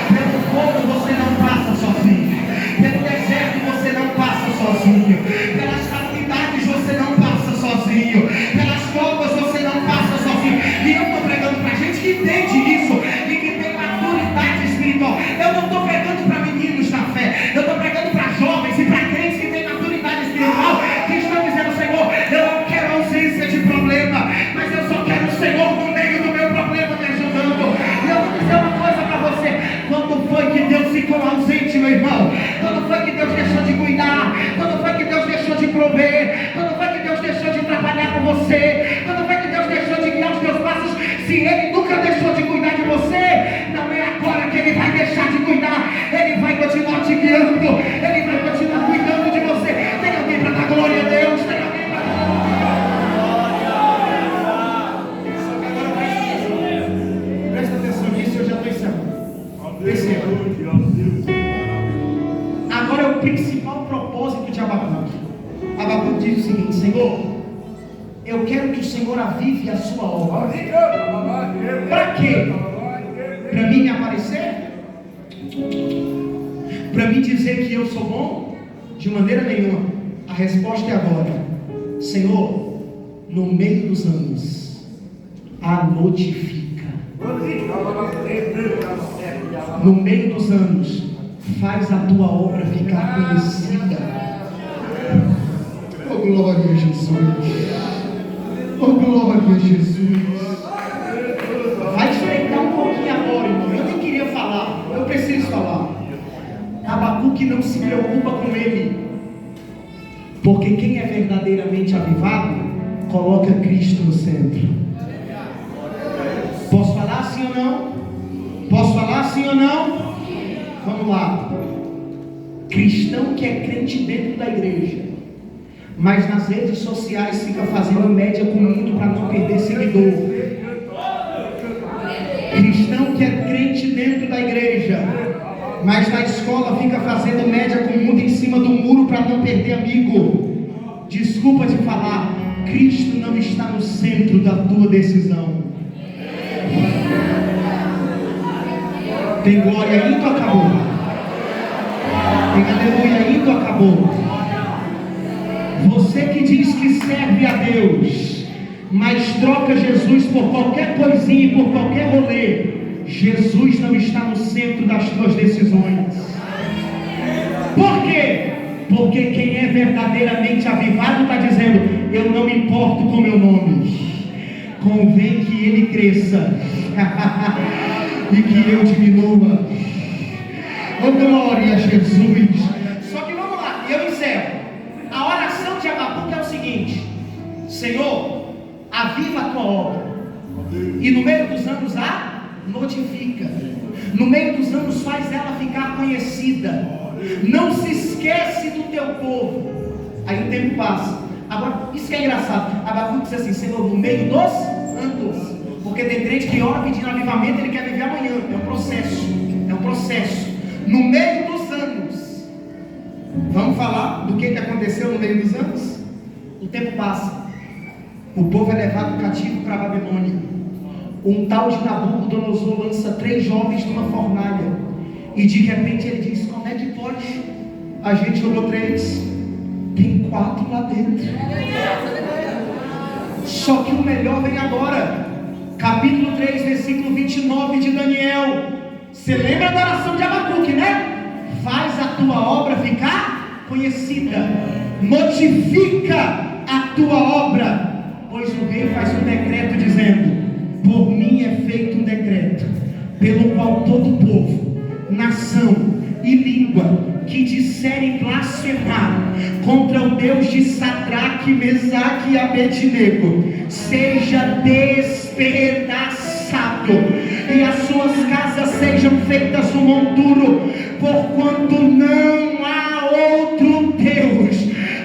pelo fogo você não passa sozinho, pelo deserto você não passa sozinho, pelas calamidades você não passa sozinho, pelas covas você não passa sozinho. E eu estou pregando para gente que entende isso e que tem maturidade espiritual. Eu não estou pregando para meninos da fé, eu estou pregando para jovens e para crentes que têm maturidade espiritual, que estão dizendo: Senhor, eu não quero ausência de problema, mas eu só quero o Senhor no meio do meu problema me ajudando. E eu vou dizer uma coisa para você: quando foi que Deus ficou ausente, meu irmão? Quando foi que Deus deixou de cuidar? Quando foi que Deus deixou de prover? Quando foi que Deus deixou de trabalhar com você? Quando foi que Deus deixou de guiar os teus passos? Se Ele nunca deixou de cuidar de você, não é agora que Ele vai deixar de cuidar. Ele vai continuar te guiando, Ele vai continuar cuidando de você. Tem alguém para dar glória a Deus? Tem alguém para dar glória? Presta atenção nisso, eu já estou encerrando. Perceba. Agora é o principal propósito de Abacuque. Abacuque diz o seguinte: Senhor, eu quero que o Senhor avive a sua obra. Para quê? Para mim me aparecer? Para mim dizer que eu sou bom? De maneira nenhuma. A resposta é agora: Senhor, no meio dos anos, a notifica. No meio dos anos, faz a tua obra ficar conhecida. Oh, glória a Jesus. Oh, glória a Jesus. Vai estreitar um pouquinho agora, irmão. Eu nem queria falar, eu preciso falar. Abacuque não se preocupa com ele, porque quem é verdadeiramente avivado coloca Cristo no centro. Posso falar sim ou não? Posso falar sim ou não? Vamos lá. Cristão que é crente dentro da igreja, mas nas redes sociais fica fazendo média com o mundo para não perder seguidor. Cristão que é crente dentro da igreja, mas na escola fica fazendo média com o mundo em cima do muro para não perder amigo. Desculpa te falar, Cristo não está no centro da tua decisão. Tem glória aí, tu acabou. Tem aleluia aí, tu acabou. Você que diz que serve a Deus, mas troca Jesus por qualquer coisinha e por qualquer rolê, Jesus não está no centro das tuas decisões. Por quê? Porque quem é verdadeiramente avivado está dizendo: eu não me importo com meu nome, convém que ele cresça e que eu diminua. Oh, glória a Jesus. Só que vamos lá, e eu encerro. A oração de Abacuque é o seguinte: Senhor, aviva a tua obra, e no meio dos anos a notifica. No meio dos anos faz ela ficar conhecida. Não se esquece do teu povo. Aí o tempo passa. Agora, isso que é engraçado. Abacuque diz assim: Senhor, no meio dos anos. Porque tem crente que ora pedindo avivamento, ele quer viver amanhã. É um processo. É um processo. No meio dos anos. Vamos falar do que aconteceu no meio dos anos? O tempo passa. O povo é levado cativo para a Babilônia. Um tal de Nabucodonosor lança 3 jovens numa fornalha. E de repente ele diz: como é que pode? A gente jogou 3, tem 4 lá dentro. Só que o melhor vem agora. Capítulo 3, versículo 29 de Daniel. Você lembra da oração de Abacuque, né? Faz a tua obra ficar conhecida. Notifica a tua obra. Pois o rei faz um decreto dizendo: por mim é feito um decreto, pelo qual todo povo, nação e língua que disserem blasfemar contra o Deus de Sadraque, Mesaque e Abednego seja despedaçado, e as suas casas sejam feitas um monturo, porquanto não há outro Deus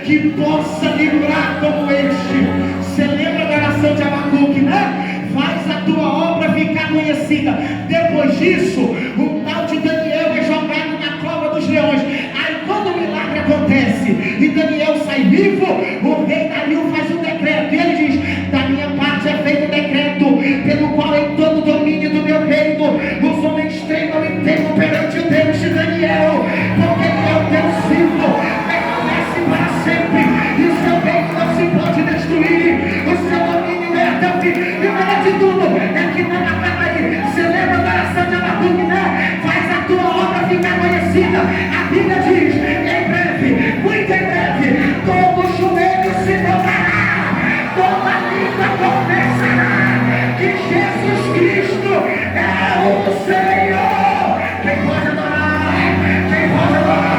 que possa livrar como este. Você lembra da oração de Abacuque, né? Faz a tua obra ficar conhecida. Depois disso, um tal de Daniel é jogado na cova dos leões. Aí quando o milagre acontece e Daniel sai vivo, o rei Dario faz um decreto. E ele diz: da minha parte é feito um decreto, pelo qual em todo o domínio do meu reino os homens tremam e temam perante o Deus de Daniel, porque ele é o Deus vivo, permanece para sempre, e o seu reino não se pode destruir, o seu domínio é até o fim. E o melhor de tudo é que não acaba aí. Você lembra da oração de Abacuque, né? Faz a tua obra ficar conhecida. A Bíblia diz: em breve, muito em breve, todo joelho se dobrará, toda língua confessará que Jesus Cristo é o Senhor. Quem pode adorar? Quem pode adorar?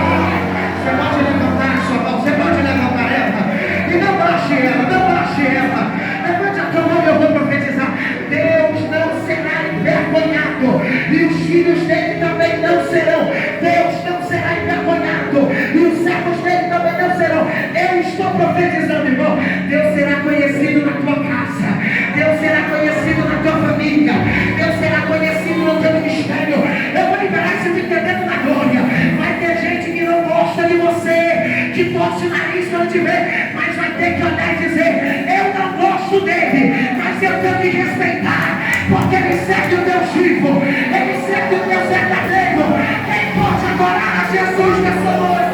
Você pode levantar a sua mão, você pode levantar ela, e não baixe ela, não baixe ela. Levante a tua mão e eu vou profetizar: Deus não será envergonhado, e os filhos dele também não serão. Deus não será envergonhado, e os servos dele também não serão. Eu estou profetizando, irmão. Deus será conhecido na tua casa, Deus será conhecido na tua família, Deus será conhecido no teu ministério. Eu vou liberar esse entendendo na glória. Vai ter gente que não gosta de você, que torce o nariz quando te vê, mas vai ter que olhar e dizer: eu não gosto dele, mas eu tenho que respeitar, porque ele serve o Deus vivo, ele serve o Deus verdadeiro. Quem pode adorar a Jesus nessa noite?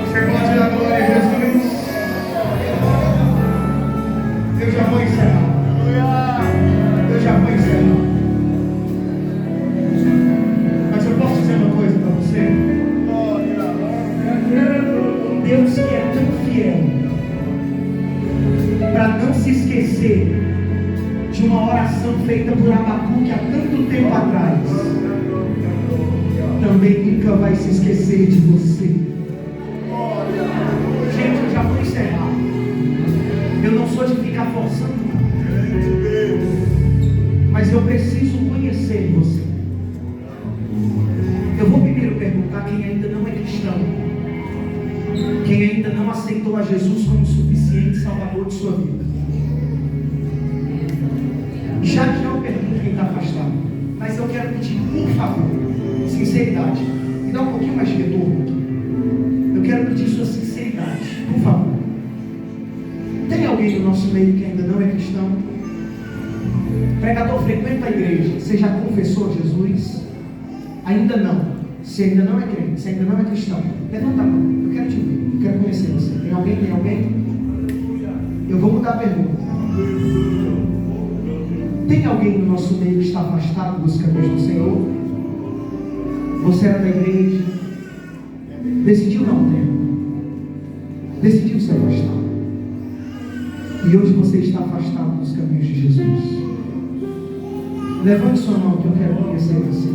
Você pode dar glória a Jesus? Eu já vou encerrar. Eu já vou encerrar. Mas eu posso dizer uma coisa para você? Um Deus que é tão fiel para não se esquecer de uma oração feita por Abacuque há tanto tempo atrás, também nunca vai se esquecer de você. Gente, eu já vou encerrar. Eu não sou de ficar forçando, mas eu preciso conhecer você. Eu vou primeiro perguntar quem ainda não é cristão, quem ainda não aceitou a Jesus como suficiente salvador de sua vida. Já eu pergunto quem está afastado, mas eu quero pedir, por favor, sinceridade. Me dá um pouquinho mais de retorno aqui. Eu quero pedir sua sinceridade, por favor. Tem alguém no nosso meio que ainda não é cristão? Pregador, frequenta a igreja. Você já confessou Jesus? Ainda não. Se ainda não é crente, se ainda não é cristão, levanta a mão. Eu quero te ver, eu quero conhecer você. Tem alguém? Tem alguém? Eu vou mudar a pergunta. Tem alguém no nosso meio que está afastado dos caminhos do Senhor? Você era da igreja, decidiu não ter, decidiu se afastar, e hoje você está afastado dos caminhos de Jesus. Levante sua mão que eu quero conhecer você.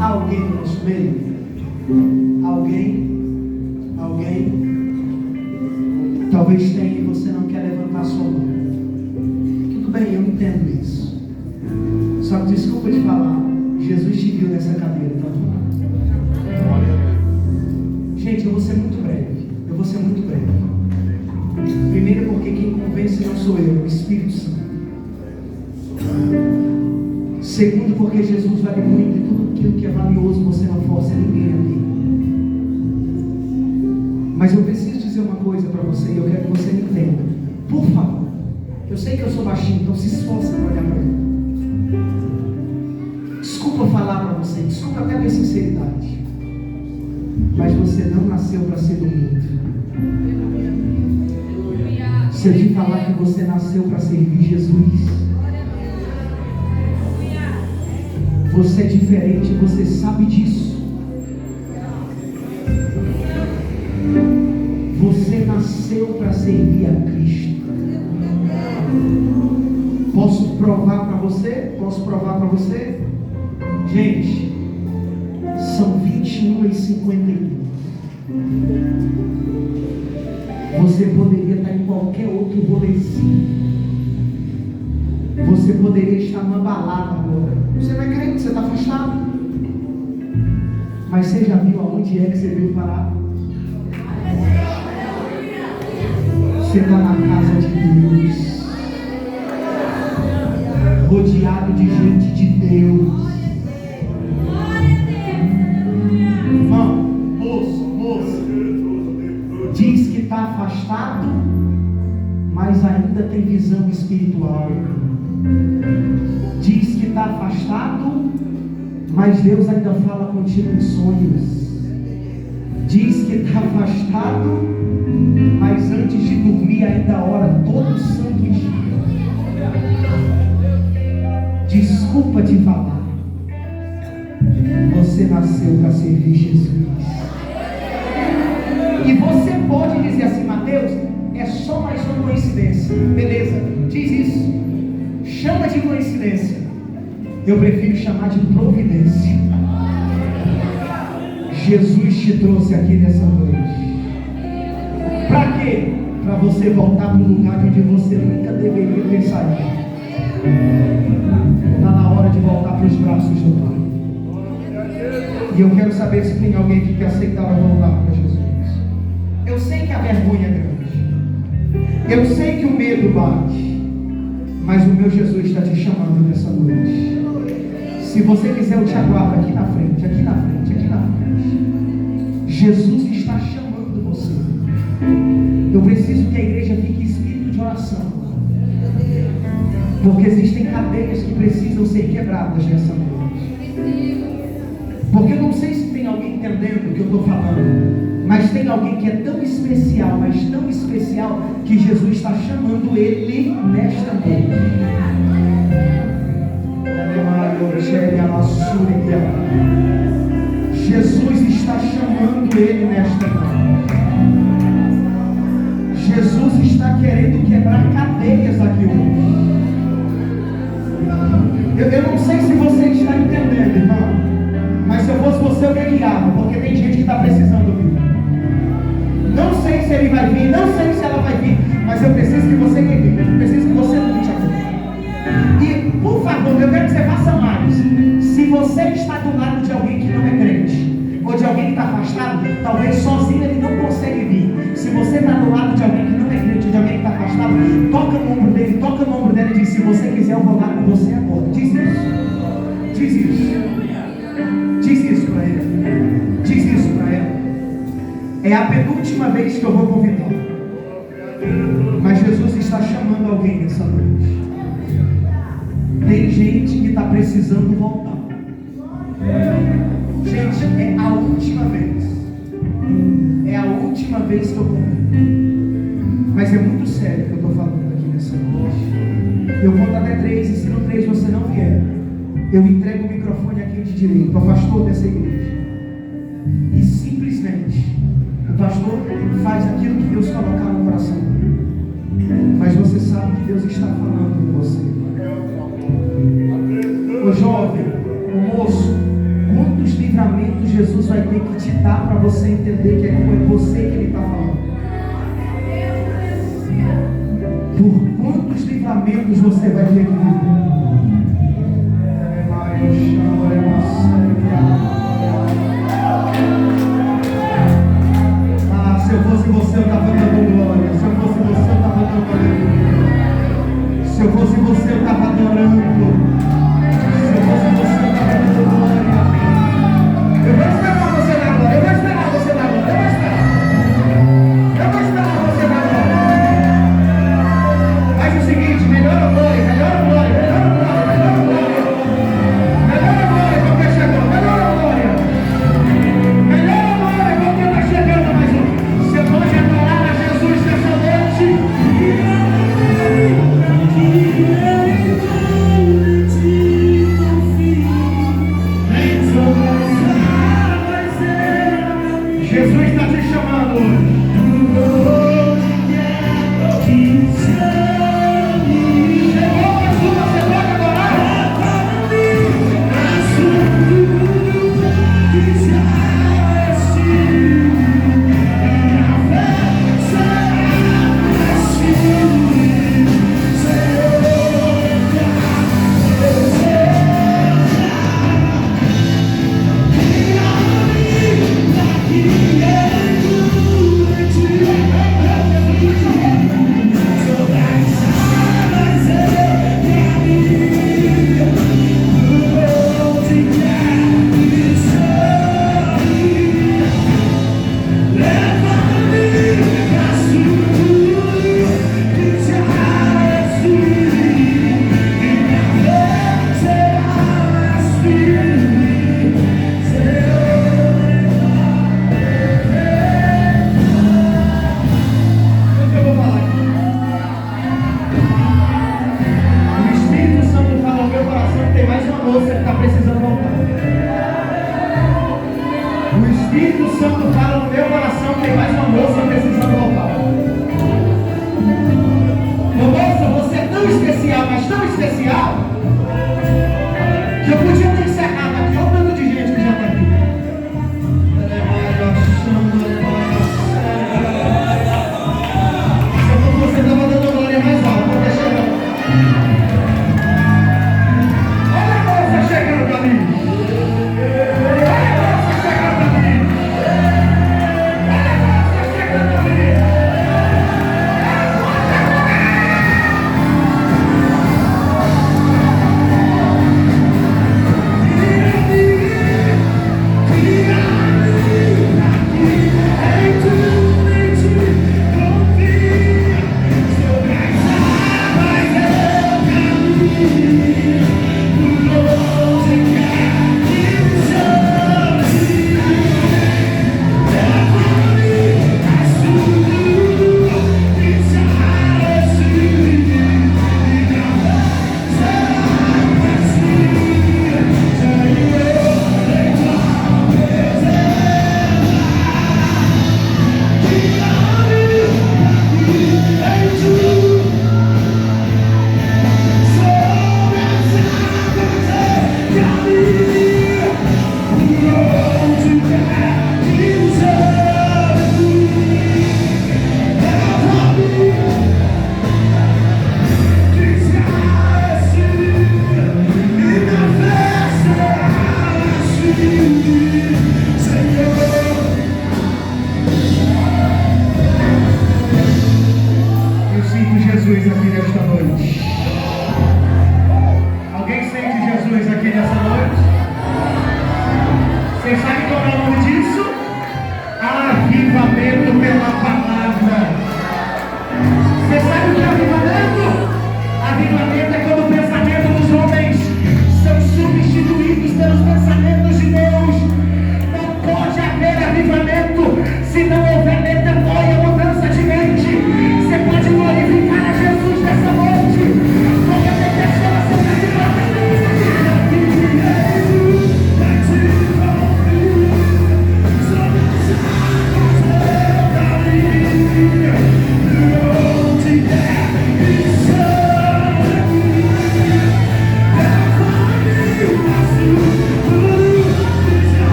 Há alguém no nosso meio? Alguém? Talvez tenha e você não quer levantar sua mão. Tudo bem, eu entendo isso. Só que desculpa te falar, Jesus te viu nessa cadeira, tá? Gente, eu vou ser muito breve. Primeiro porque quem convence não sou eu, é o Espírito Santo. Segundo porque Jesus vale muito e tudo aquilo que é valioso você não força ninguém aqui. Mas eu preciso dizer uma coisa para você e eu quero que você me entenda. Por favor. Eu sei que eu sou baixinho, então se esforça para olhar para mim. Desculpa falar para você, desculpa até a minha sinceridade. Mas você não nasceu para ser do mundo. Se eu te falar que você nasceu para servir Jesus, você é diferente, você sabe disso. Você nasceu para servir a Cristo. Posso provar para você? Gente, são 21h51. Você poderia estar em qualquer outro rolezinho. Você poderia estar numa balada agora. Você não é crente, você está afastado. Mas você já viu aonde é que você veio parar? Você está na casa de Deus, rodeado de gente de Deus. Irmão, moço, diz que está afastado, mas ainda tem visão espiritual. Diz que está afastado, mas Deus ainda fala contigo em sonhos. Diz que está afastado, mas antes de dormir ainda ora todo santo dia. Desculpa te falar, você nasceu para servir Jesus. E você pode dizer assim: Mateus, é só mais uma coincidência. Beleza, diz isso, chama de coincidência. Eu prefiro chamar de providência. Jesus te trouxe aqui nessa noite. Para quê? Para você voltar para o lugar de onde você nunca deveria ter saído. Está na hora de voltar para os braços do Pai. E eu quero saber se tem alguém que quer aceitar voltar para Jesus. Eu sei que a vergonha é grande. Eu sei que o medo bate. Mas o meu Jesus está te chamando nessa noite. Se você quiser, eu te aguardo aqui na frente. Jesus está chamando você. Eu preciso que a igreja fique em espírito de oração. Porque existem cadeias que precisam ser quebradas nessa noite. Porque eu não sei se tem alguém entendendo o que eu estou falando, mas tem alguém que é tão especial, mas tão especial, que Jesus está chamando ele nesta noite. Jesus está chamando ele nesta noite. Jesus está querendo quebrar cadeias aqui hoje. Eu não sei se você está entendendo, irmão, mas se eu fosse você, eu me guiava, porque tem gente que está precisando vir. Não sei se ele vai vir, não sei se ela vai vir, mas eu preciso que você guie, eu preciso que você lute agora. E, por favor, eu quero que você faça mais. Se você está do lado de alguém que não é crente, ou de alguém que está afastado, talvez sozinho ele não consegue vir. Se você está do lado de alguém que não é crente, ou de alguém que está afastado, toca no ombro dele e diz: se você quiser, eu vou lá com você agora. Diz isso para ele. É a penúltima vez que eu vou convidar. Mas Jesus está chamando alguém nessa noite. Tem gente que está precisando voltar. Gente, é a última vez. É a última vez que eu convido. Mas é muito sério o que eu estou falando aqui nessa noite. Eu conto até 3, e se no 3 você não vier, eu entrego o microfone aqui de direito ao pastor dessa igreja. E simplesmente o pastor faz aquilo que Deus colocar no coração dele. Mas você sabe que Deus está falando com você. Ô jovem, ô moço, quantos livramentos Jesus vai ter que te dar para você entender que é você que Ele está falando? Por quantos livramentos você vai ter que viver?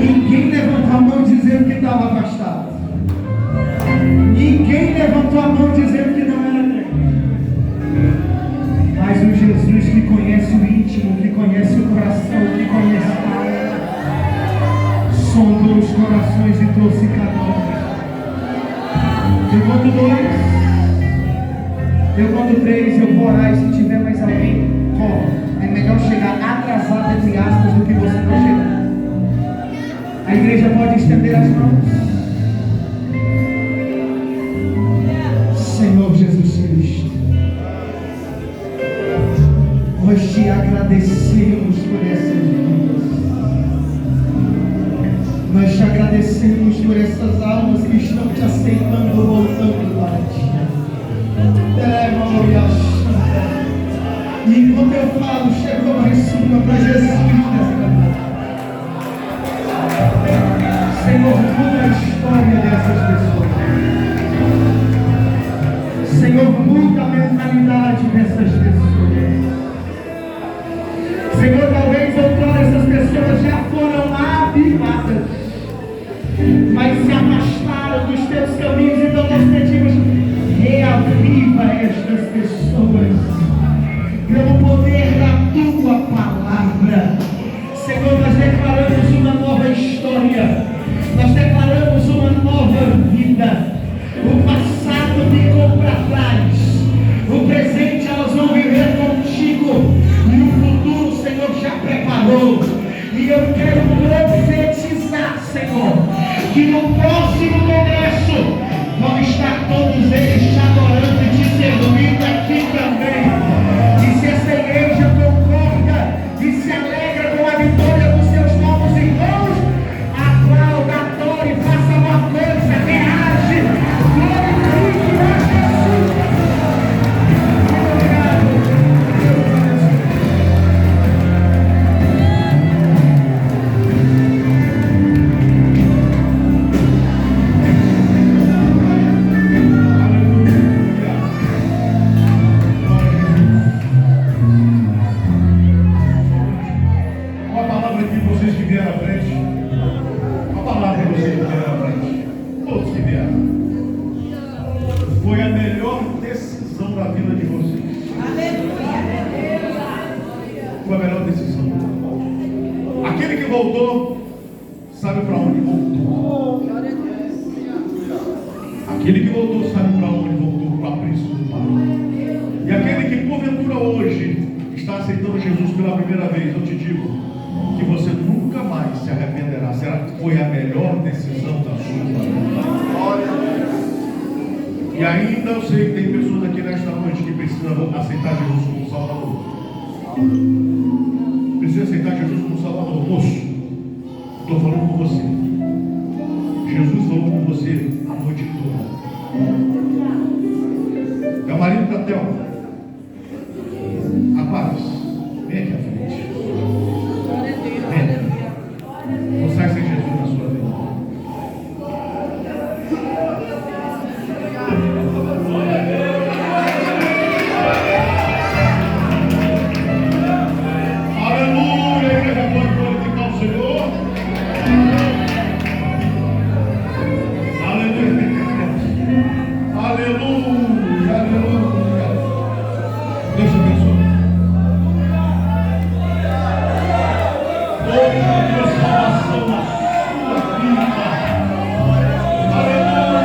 Ninguém levantou a mão dizendo que estava afastado. Ninguém levantou a mão dizendo que não era crente. Mas o Jesus que conhece o íntimo, que conhece o coração, que conhece a alma, sondou os corações e trouxe cada um. Eu conto 2, eu conto 3, eu vou orar, e se tiver mais alguém, corre. É melhor chegar atrasado, entre aspas, do que você não chegar. A igreja pode estender as mãos. Senhor Jesus Cristo, nós te agradecemos por essas vidas. Nós te agradecemos por essas almas que estão te aceitando, voltando para ti. E enquanto eu falo, chegou mais uma para Jesus nessa noite. Senhor, muda a história dessas pessoas. Senhor, muda a mentalidade dessas pessoas. Senhor, talvez outrora essas pessoas já foram avivadas, mas se afastaram dos teus caminhos. Então nós pedimos, reaviva estas pessoas pelo poder da tua palavra. Senhor, nós declaramos uma nova história, nós declaramos uma nova vida. O passado ficou para trás, o presente elas vão viver contigo, e o futuro o Senhor já preparou. E eu quero profetizar, Senhor, que no próximo congresso vão estar todos eles te adorando e te servindo aqui também. E se essa igreja concorda e se alegra com a vitória dos seus novos irmãos, aplauda, adore, faça uma coisa, reage, glorifique a Jesus. Muito obrigado. Deus abençoe. Foi a melhor decisão da vida de vocês. Foi a melhor decisão. Aquele que voltou, sabe para onde voltou. Aquele que voltou, sabe para onde voltou, para a preço do Pai. E aquele que porventura hoje está aceitando Jesus pela primeira vez, eu te digo que você nunca mais se arrependerá. Será que foi a melhor decisão da sua vida? E ainda eu sei que tem pessoas aqui nesta noite que precisam aceitar Jesus como Salvador. Precisa aceitar Jesus como Salvador. Moço, estou falando com você. Jesus falou com você a noite toda. É o marido da Thelma. Rapaz, vem aqui à frente. Vem. Não sai sem Jesus na sua vida. Aleluia, igreja, pode glorificar o Senhor. Aleluia, aleluia, aleluia. Deus te abençoe. Toda a salvação na sua vida. Aleluia.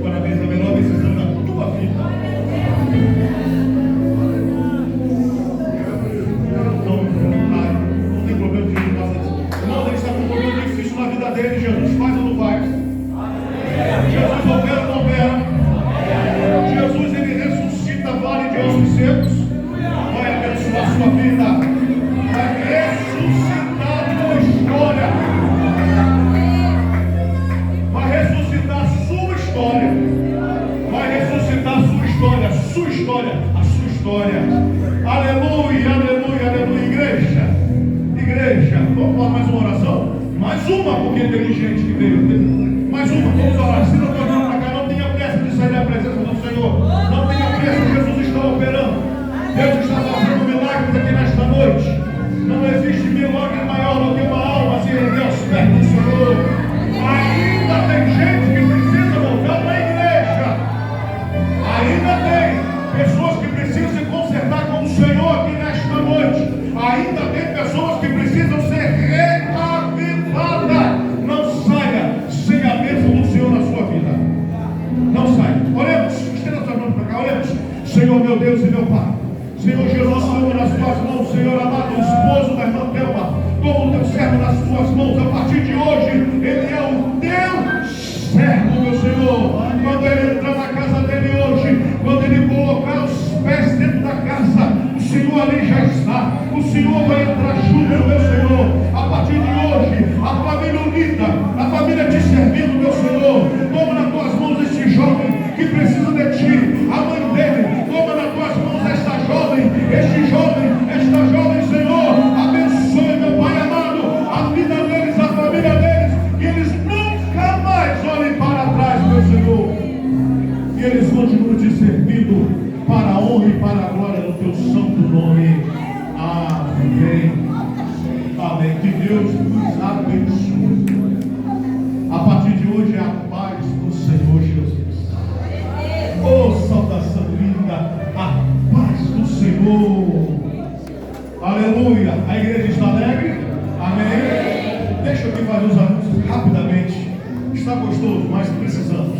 Parabéns, a melhor decisão da tua vida. sua história, a sua história. Aleluia, aleluia, aleluia. Igreja, vamos falar mais uma oração? Mais uma, porque tem gente que veio. Mais uma, vamos orar. Se não estou olhando para cá, não tenha pressa de sair da presença do Senhor. Não tenha pressa, Jesus está operando. Deus está fazendo milagres aqui nesta noite. Não existe milagre maior do que uma alma se render aos pés do Senhor. Ainda tem gente que precisa voltar para a igreja. Ainda tem pessoas que precisam se consertar com o Senhor aqui nesta noite. Ainda tem pessoas que precisam ser reavivadas. Não saia sem a bênção do Senhor na sua vida. Não saia. Oremos, estenda suas mãos para cá, oremos. Senhor meu Deus e meu Pai, Senhor Jesus, toma nas tuas mãos, Senhor amado, o esposo da irmã Thelma, toma o teu servo nas tuas mãos. A partir de hoje, ele é o teu servo, meu Senhor. Quando ele entrar na casa dele hoje, quando ele colocar os pés dentro da casa, o Senhor ali já está. O Senhor vai entrar junto, meu Senhor. A partir de hoje, a família unida, a família te servindo, meu Senhor. Toma nas tuas mãos este jovem que precisa de ti, a mãe dele. Toma nas tuas mãos esta jovem, este jovem, esta jovem, Senhor. Abençoe, meu Pai amado, a vida deles, a família deles, que eles nunca mais olhem para trás, meu Senhor. E eles continuam te servindo para a honra e para a glória do teu santo nome. Amém. Amém. Que Deus nos abençoe. A partir de hoje é a paz do Senhor Jesus. Oh, saudação linda, a paz do Senhor. Aleluia. A igreja está alegre? Amém. Deixa eu aqui fazer os anúncios rapidamente. Está gostoso, mas precisamos.